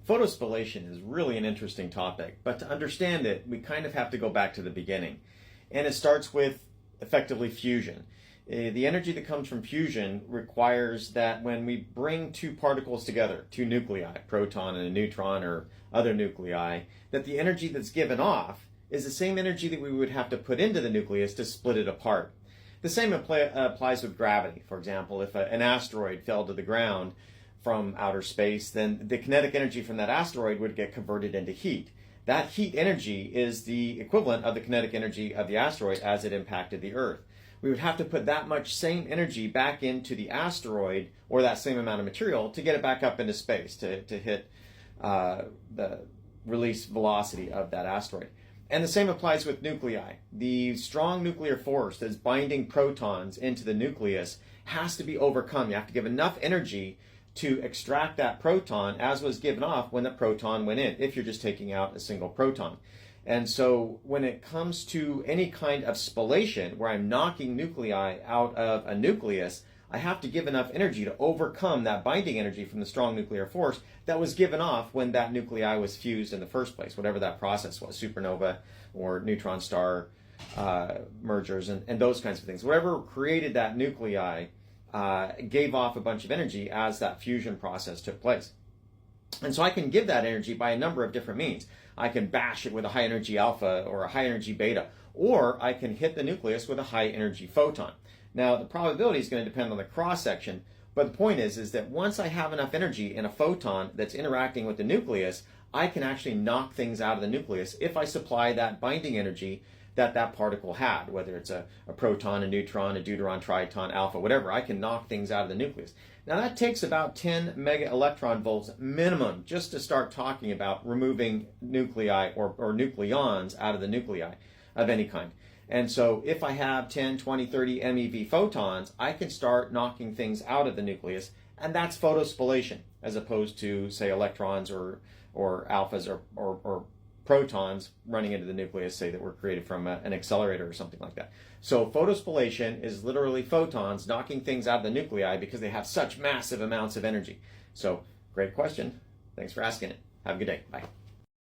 Photospallation is really an interesting topic, but to understand it, we kind of have to go back to the beginning. And it starts with effectively fusion. The energy that comes from fusion requires that when we bring two particles together, two nuclei, a proton and a neutron or other nuclei, that the energy that's given off is the same energy that we would have to put into the nucleus to split it apart. The same applies with gravity. For example, if an asteroid fell to the ground from outer space, then the kinetic energy from that asteroid would get converted into heat. That heat energy is the equivalent of the kinetic energy of the asteroid as it impacted the Earth. We would have to put that much same energy back into the asteroid, or that same amount of material, to get it back up into space, to hit the release velocity of that asteroid. And the same applies with nuclei. The strong nuclear force that's binding protons into the nucleus has to be overcome. You have to give enough energy to extract that proton as was given off when the proton went in, if you're just taking out a single proton. And so when it comes to any kind of spallation, where I'm knocking nuclei out of a nucleus, I have to give enough energy to overcome that binding energy from the strong nuclear force that was given off when that nuclei was fused in the first place, whatever that process was, supernova or neutron star mergers and those kinds of things. Whatever created that nuclei gave off a bunch of energy as that fusion process took place. And so I can give that energy by a number of different means. I can bash it with a high energy alpha or a high energy beta, or I can hit the nucleus with a high energy photon. Now, the probability is going to depend on the cross section, but the point is that once I have enough energy in a photon that's interacting with the nucleus, I can actually knock things out of the nucleus if I supply that binding energy that particle had, whether it's a proton, a neutron, a deuteron, triton, alpha, whatever. I can knock things out of the nucleus. Now that takes about 10 mega electron volts minimum just to start talking about removing nuclei or nucleons out of the nuclei of any kind. And so if I have 10, 20, 30 MeV photons, I can start knocking things out of the nucleus, and that's photospallation, as opposed to, say, electrons or alphas or protons running into the nucleus, say, that were created from an accelerator or something like that. So photospallation is literally photons knocking things out of the nuclei because they have such massive amounts of energy. So great question. Thanks for asking it. Have a good day. Bye.